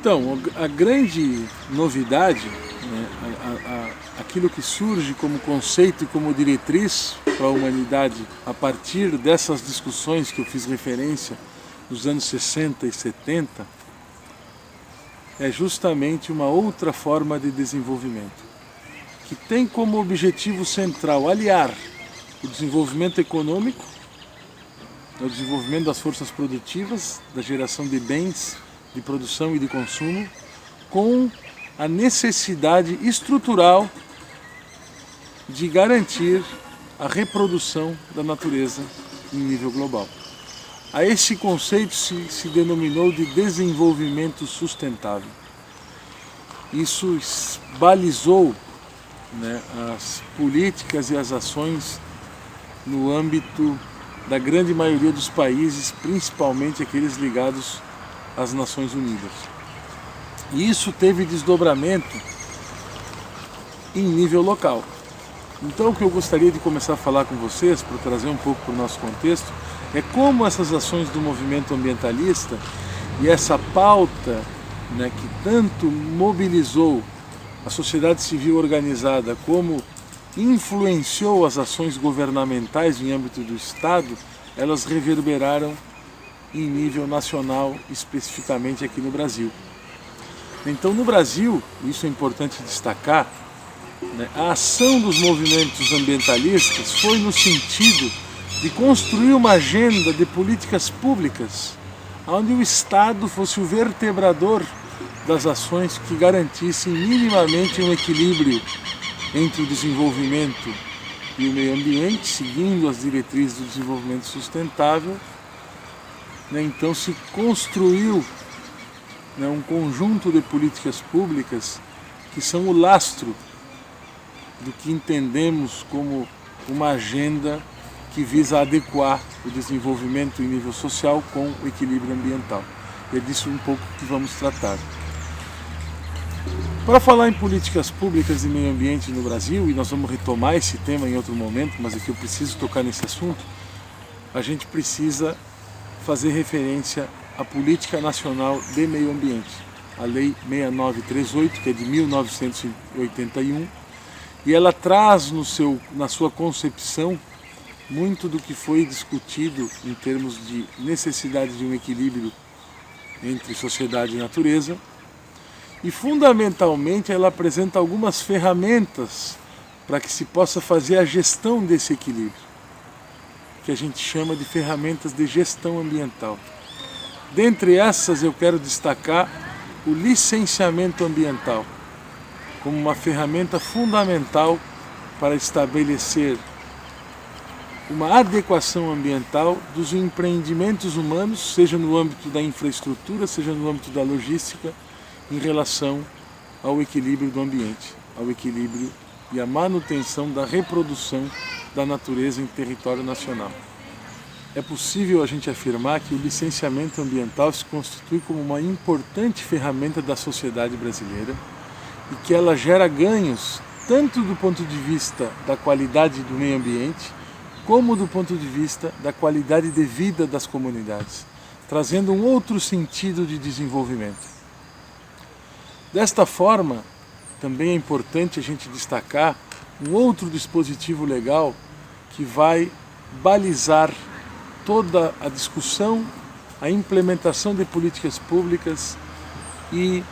Então, a grande novidade, né, aquilo que surge como conceito e como diretriz para a humanidade a partir dessas discussões que eu fiz referência nos anos 60 e 70, é justamente uma outra forma de desenvolvimento, que tem como objetivo central aliar o desenvolvimento econômico, o desenvolvimento das forças produtivas, da geração de bens, de produção e de consumo, com a necessidade estrutural de garantir a reprodução da natureza em nível global. A esse conceito se denominou de desenvolvimento sustentável. Isso balizou, né, as políticas e as ações no âmbito da grande maioria dos países, principalmente aqueles ligados às Nações Unidas. E isso teve desdobramento em nível local. Então, o que eu gostaria de começar a falar com vocês, para trazer um pouco para o nosso contexto, é como essas ações do movimento ambientalista e essa pauta, né, que tanto mobilizou a sociedade civil organizada, como influenciou as ações governamentais em âmbito do Estado, elas reverberaram em nível nacional, especificamente aqui no Brasil. Então, no Brasil, isso é importante destacar, né, a ação dos movimentos ambientalistas foi no sentido de construir uma agenda de políticas públicas onde o Estado fosse o vertebrador das ações que garantissem minimamente um equilíbrio entre o desenvolvimento e o meio ambiente, seguindo as diretrizes do desenvolvimento sustentável. Então se construiu, né, um conjunto de políticas públicas que são o lastro do que entendemos como uma agenda que visa adequar o desenvolvimento em nível social com o equilíbrio ambiental. E é disso um pouco que vamos tratar. Para falar em políticas públicas e meio ambiente no Brasil, e nós vamos retomar esse tema em outro momento, mas aqui eu preciso tocar nesse assunto, a gente precisa fazer referência à Política Nacional de Meio Ambiente, a Lei 6938, que é de 1981, e ela traz na sua concepção muito do que foi discutido em termos de necessidade de um equilíbrio entre sociedade e natureza, e fundamentalmente ela apresenta algumas ferramentas para que se possa fazer a gestão desse equilíbrio, que a gente chama de ferramentas de gestão ambiental. Dentre essas eu quero destacar o licenciamento ambiental como uma ferramenta fundamental para estabelecer uma adequação ambiental dos empreendimentos humanos, seja no âmbito da infraestrutura, seja no âmbito da logística, em relação ao equilíbrio do ambiente, ao equilíbrio e à manutenção da reprodução da natureza em território nacional. É possível a gente afirmar que o licenciamento ambiental se constitui como uma importante ferramenta da sociedade brasileira e que ela gera ganhos tanto do ponto de vista da qualidade do meio ambiente, como do ponto de vista da qualidade de vida das comunidades, trazendo um outro sentido de desenvolvimento. Desta forma, também é importante a gente destacar um outro dispositivo legal que vai balizar toda a discussão, a implementação de políticas públicas e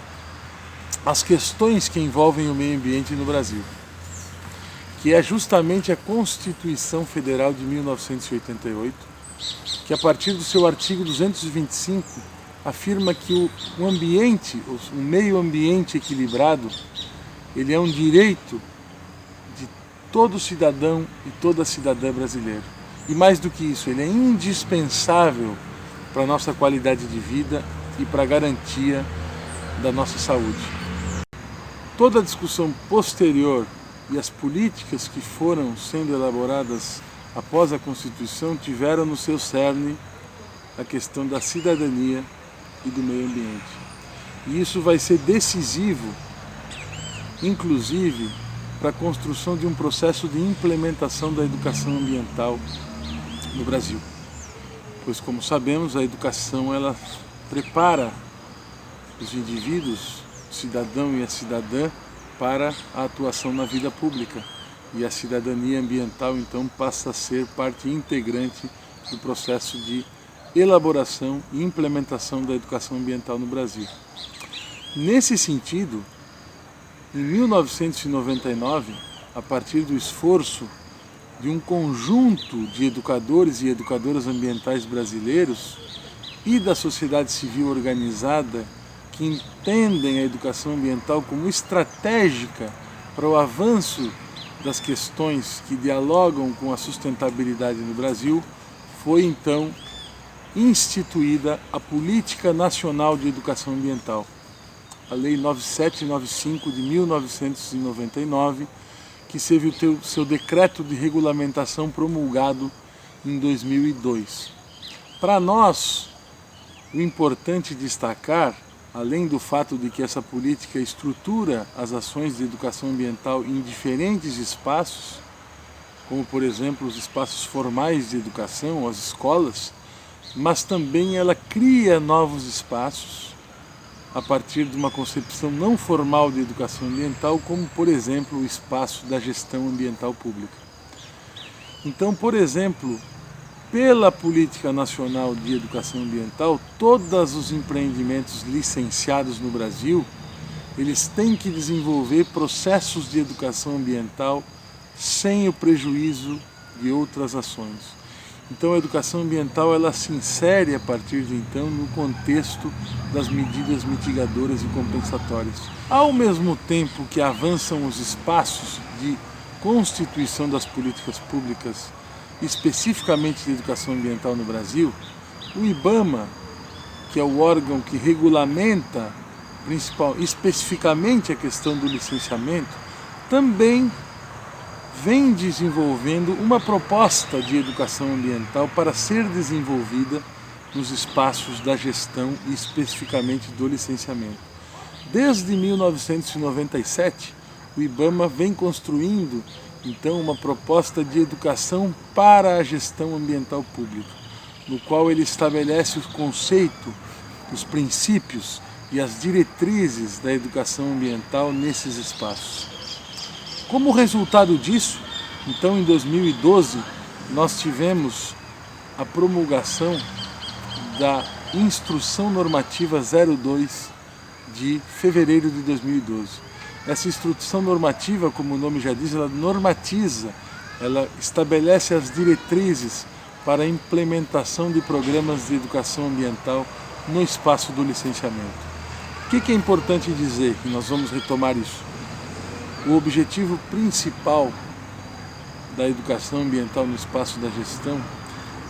as questões que envolvem o meio ambiente no Brasil, que é justamente a Constituição Federal de 1988, que a partir do seu artigo 225 afirma que o ambiente, o meio ambiente equilibrado, ele é um direito de todo cidadão e toda cidadã brasileira. E mais do que isso, ele é indispensável para a nossa qualidade de vida e para a garantia da nossa saúde. Toda a discussão posterior e as políticas que foram sendo elaboradas após a Constituição tiveram no seu cerne a questão da cidadania e do meio ambiente. E isso vai ser decisivo, inclusive, para a construção de um processo de implementação da educação ambiental no Brasil. Pois, como sabemos, a educação ela prepara os indivíduos, o cidadão e a cidadã, para a atuação na vida pública. E a cidadania ambiental, então, passa a ser parte integrante do processo de elaboração e implementação da educação ambiental no Brasil. Nesse sentido, em 1999, a partir do esforço de um conjunto de educadores e educadoras ambientais brasileiros e da sociedade civil organizada que entendem a educação ambiental como estratégica para o avanço das questões que dialogam com a sustentabilidade no Brasil, foi então instituída a Política Nacional de Educação Ambiental, a Lei 9795 de 1999, que teve o seu decreto de regulamentação promulgado em 2002. Para nós, o importante destacar, além do fato de que essa política estrutura as ações de educação ambiental em diferentes espaços, como por exemplo os espaços formais de educação, as escolas, mas também ela cria novos espaços a partir de uma concepção não formal de educação ambiental, como por exemplo o espaço da gestão ambiental pública. Então, por exemplo, pela Política Nacional de Educação Ambiental, todos os empreendimentos licenciados no Brasil, eles têm que desenvolver processos de educação ambiental sem o prejuízo de outras ações. Então a educação ambiental ela se insere a partir de então no contexto das medidas mitigadoras e compensatórias. Ao mesmo tempo que avançam os espaços de constituição das políticas públicas especificamente de educação ambiental no Brasil, o IBAMA, que é o órgão que regulamenta especificamente a questão do licenciamento, também vem desenvolvendo uma proposta de educação ambiental para ser desenvolvida nos espaços da gestão e especificamente do licenciamento. Desde 1997, o IBAMA vem construindo então uma proposta de educação para a gestão ambiental pública, no qual ele estabelece o conceito, os princípios e as diretrizes da educação ambiental nesses espaços. Como resultado disso, então em 2012, nós tivemos a promulgação da Instrução Normativa 02 de fevereiro de 2012. Essa instrução normativa, como o nome já diz, ela normatiza, ela estabelece as diretrizes para a implementação de programas de educação ambiental no espaço do licenciamento. O que é importante dizer, e nós vamos retomar isso? O objetivo principal da educação ambiental no espaço da gestão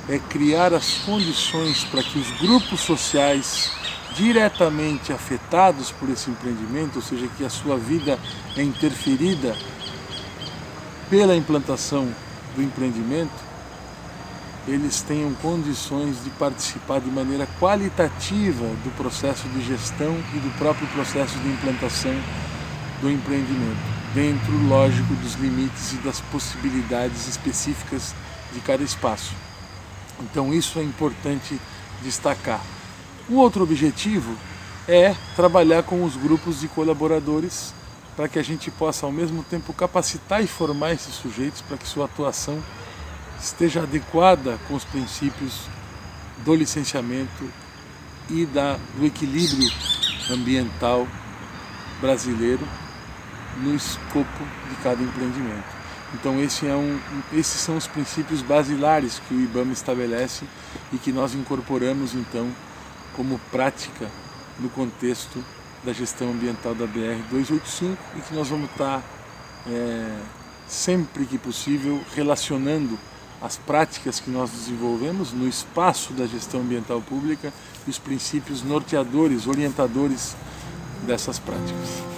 é criar as condições para que os grupos sociais diretamente afetados por esse empreendimento, ou seja, que a sua vida é interferida pela implantação do empreendimento, eles tenham condições de participar de maneira qualitativa do processo de gestão e do próprio processo de implantação do empreendimento, dentro, lógico, dos limites e das possibilidades específicas de cada espaço. Então isso é importante destacar. O outro objetivo é trabalhar com os grupos de colaboradores para que a gente possa ao mesmo tempo capacitar e formar esses sujeitos para que sua atuação esteja adequada com os princípios do licenciamento e do equilíbrio ambiental brasileiro no escopo de cada empreendimento. Então esses são os princípios basilares que o IBAMA estabelece e que nós incorporamos então como prática no contexto da gestão ambiental da BR-285 e que nós vamos estar sempre que possível relacionando as práticas que nós desenvolvemos no espaço da gestão ambiental pública e os princípios norteadores, orientadores dessas práticas.